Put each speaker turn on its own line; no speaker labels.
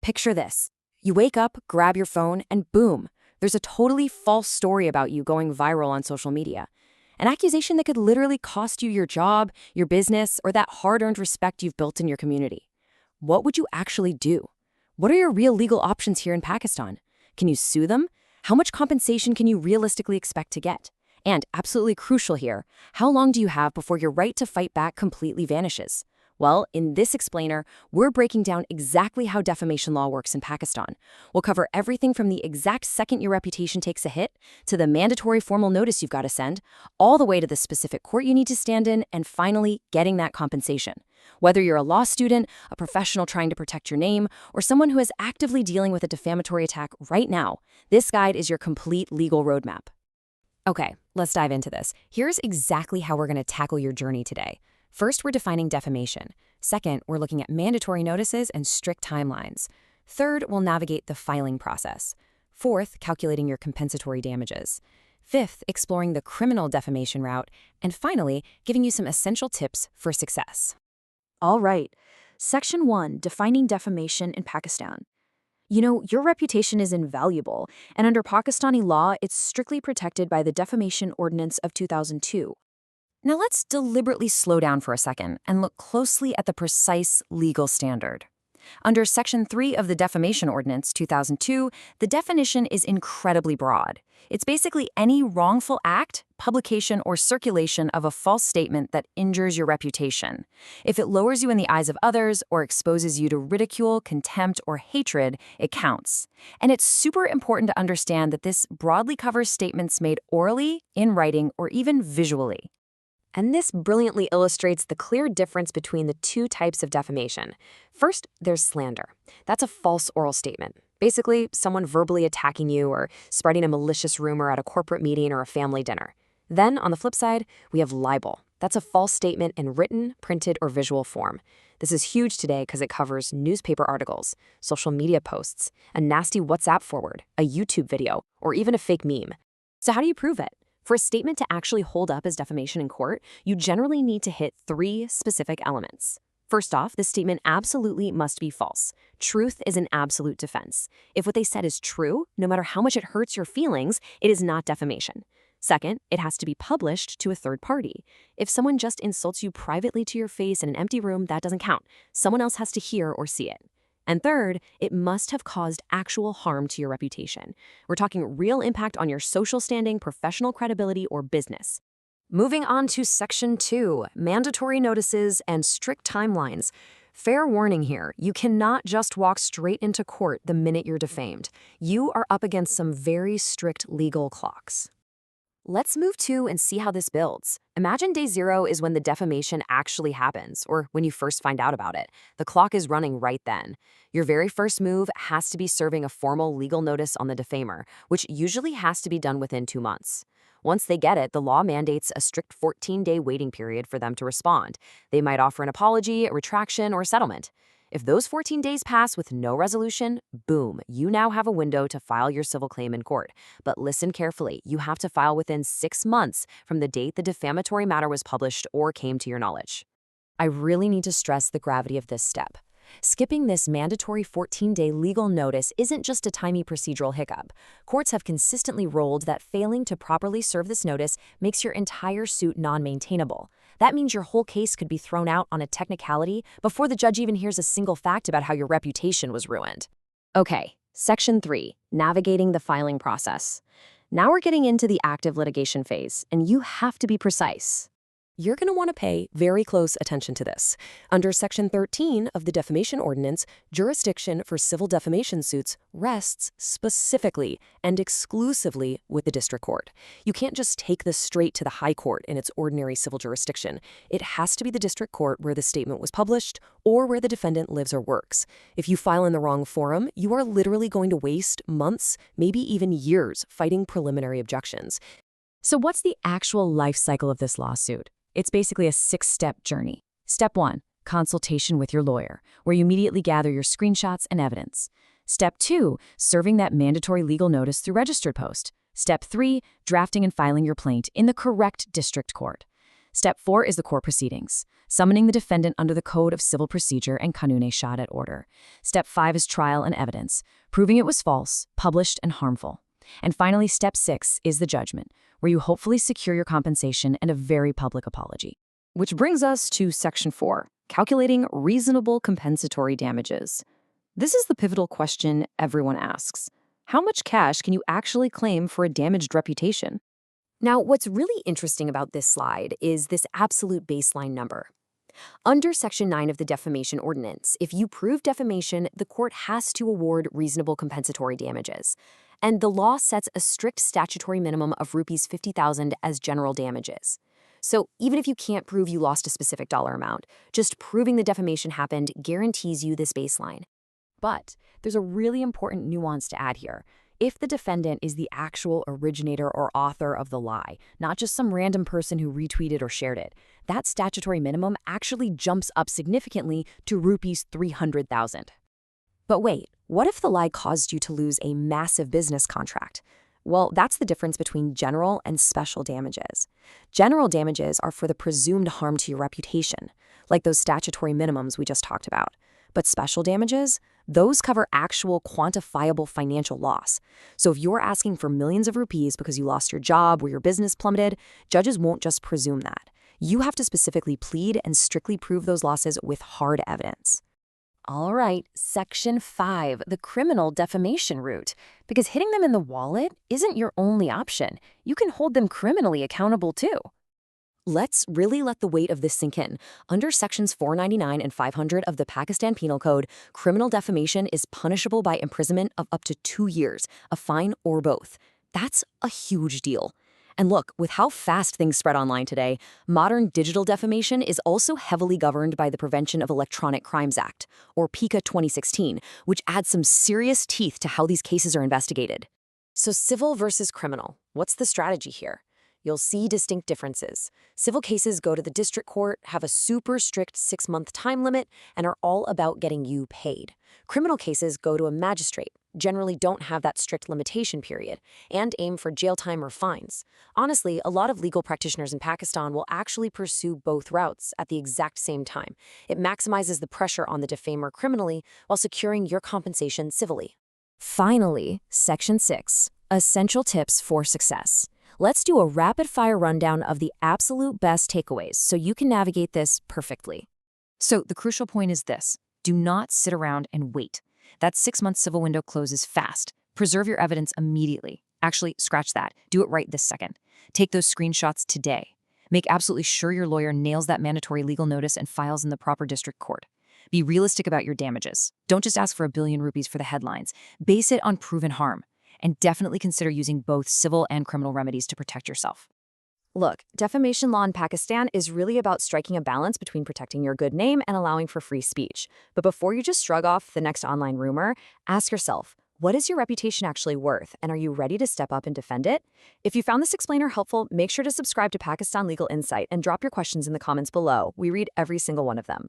Picture this. You wake up, grab your phone, and boom, there's a totally false story about you going viral on social media. An accusation that could literally cost you your job, your business, or that hard-earned respect you've built in your community. What would you actually do? What are your real legal options here in Pakistan? Can you sue them? How much compensation can you realistically expect to get? And, absolutely crucial here, how long do you have before your right to fight back completely vanishes? Well, in this explainer, we're breaking down exactly how defamation law works in Pakistan. We'll cover everything from the exact second your reputation takes a hit, to the mandatory formal notice you've got to send, all the way to the specific court you need to stand in, and finally, getting that compensation. Whether you're a law student, a professional trying to protect your name, or someone who is actively dealing with a defamatory attack right now, this guide is your complete legal roadmap. Okay, let's dive into this. Here's exactly how we're going to tackle your journey today. First, we're defining defamation. Second, we're looking at mandatory notices and strict timelines. Third, we'll navigate the filing process. Fourth, calculating your compensatory damages. Fifth, exploring the criminal defamation route. And finally, giving you some essential tips for success. All right. Section 1, defining defamation in Pakistan. You know, your reputation is invaluable, and under Pakistani law, it's strictly protected by the Defamation Ordinance of 2002. Now let's deliberately slow down for a second and look closely at the precise legal standard. Under Section 3 of the Defamation Ordinance 2002, the definition is incredibly broad. It's basically any wrongful act, publication, or circulation of a false statement that injures your reputation. If it lowers you in the eyes of others or exposes you to ridicule, contempt, or hatred, it counts. And it's super important to understand that this broadly covers statements made orally, in writing, or even visually. And this brilliantly illustrates the clear difference between the two types of defamation. First, there's slander. That's a false oral statement. Basically, someone verbally attacking you or spreading a malicious rumor at a corporate meeting or a family dinner. Then, on the flip side, we have libel. That's a false statement in written, printed, or visual form. This is huge today because it covers newspaper articles, social media posts, a nasty WhatsApp forward, a YouTube video, or even a fake meme. So how do you prove it? For a statement to actually hold up as defamation in court, you generally need to hit 3 specific elements. First off, the statement absolutely must be false. Truth is an absolute defense. If what they said is true, no matter how much it hurts your feelings, it is not defamation. Second, it has to be published to a third party. If someone just insults you privately to your face in an empty room, that doesn't count. Someone else has to hear or see it. And third, it must have caused actual harm to your reputation. We're talking real impact on your social standing, professional credibility, or business. Moving on to Section 2, mandatory notices and strict timelines. Fair warning here, you cannot just walk straight into court the minute you're defamed. You are up against some very strict legal clocks. Let's move to and see how this builds. Imagine day 0 is when the defamation actually happens, or when you first find out about it. The clock is running right then. Your very first move has to be serving a formal legal notice on the defamer, which usually has to be done within 2 months. Once they get it, the law mandates a strict 14-day waiting period for them to respond. They might offer an apology, a retraction, or a settlement. If those 14 days pass with no resolution, boom, you now have a window to file your civil claim in court. But listen carefully, you have to file within 6 months from the date the defamatory matter was published or came to your knowledge. I really need to stress the gravity of this step. Skipping this mandatory 14-day legal notice isn't just a timely procedural hiccup. Courts have consistently ruled that failing to properly serve this notice makes your entire suit non-maintainable. That means your whole case could be thrown out on a technicality before the judge even hears a single fact about how your reputation was ruined. Okay, Section 3, navigating the filing process. Now we're getting into the active litigation phase, and you have to be precise. You're going to want to pay very close attention to this. Under Section 13 of the Defamation Ordinance, jurisdiction for civil defamation suits rests specifically and exclusively with the district court. You can't just take this straight to the high court in its ordinary civil jurisdiction. It has to be the district court where the statement was published or where the defendant lives or works. If you file in the wrong forum, you are literally going to waste months, maybe even years, fighting preliminary objections. So what's the actual life cycle of this lawsuit? It's basically a 6-step journey. Step 1, consultation with your lawyer, where you immediately gather your screenshots and evidence. Step 2, serving that mandatory legal notice through registered post. Step 3, drafting and filing your plaint in the correct district court. Step 4 is the court proceedings, summoning the defendant under the Code of Civil Procedure and Qanun-e-Shahadat order. Step 5 is trial and evidence, proving it was false, published, and harmful. And finally, Step 6 is the judgment, where you hopefully secure your compensation and a very public apology. Which brings us to Section 4, calculating reasonable compensatory damages. This is the pivotal question everyone asks. How much cash can you actually claim for a damaged reputation? Now, what's really interesting about this slide is this absolute baseline number. Under Section 9 of the Defamation Ordinance, if you prove defamation, the court has to award reasonable compensatory damages. And the law sets a strict statutory minimum of rupees 50,000 as general damages. So even if you can't prove you lost a specific dollar amount, just proving the defamation happened guarantees you this baseline. But there's a really important nuance to add here. If the defendant is the actual originator or author of the lie, not just some random person who retweeted or shared it, that statutory minimum actually jumps up significantly to rupees 300,000. But wait, what if the lie caused you to lose a massive business contract? Well, that's the difference between general and special damages. General damages are for the presumed harm to your reputation, like those statutory minimums we just talked about. But special damages, those cover actual quantifiable financial loss. So if you're asking for millions of rupees because you lost your job or your business plummeted, judges won't just presume that. You have to specifically plead and strictly prove those losses with hard evidence. All right, Section 5, the criminal defamation route. Because hitting them in the wallet isn't your only option. You can hold them criminally accountable too. Let's really let the weight of this sink in. Under Sections 499 and 500 of the Pakistan Penal Code, criminal defamation is punishable by imprisonment of up to 2 years, a fine, or both. That's a huge deal. And look, with how fast things spread online today, modern digital defamation is also heavily governed by the Prevention of Electronic Crimes Act, or PICA 2016, which adds some serious teeth to how these cases are investigated. So civil versus criminal, what's the strategy here? You'll see distinct differences. Civil cases go to the district court, have a super strict 6-month time limit, and are all about getting you paid. Criminal cases go to a magistrate, generally don't have that strict limitation period, and aim for jail time or fines. Honestly, a lot of legal practitioners in Pakistan will actually pursue both routes at the exact same time. It maximizes the pressure on the defamer criminally while securing your compensation civilly. Finally, Section 6, essential tips for success. Let's do a rapid-fire rundown of the absolute best takeaways so you can navigate this perfectly. So the crucial point is this. Do not sit around and wait. That 6-month civil window closes fast. Preserve your evidence immediately. Actually, scratch that. Do it right this second. Take those screenshots today. Make absolutely sure your lawyer nails that mandatory legal notice and files in the proper district court. Be realistic about your damages. Don't just ask for 1 billion rupees for the headlines. Base it on proven harm. And definitely consider using both civil and criminal remedies to protect yourself. Look, defamation law in Pakistan is really about striking a balance between protecting your good name and allowing for free speech. But before you just shrug off the next online rumor, ask yourself, what is your reputation actually worth, and are you ready to step up and defend it? If you found this explainer helpful, make sure to subscribe to Pakistan Legal Insight and drop your questions in the comments below. We read every single one of them.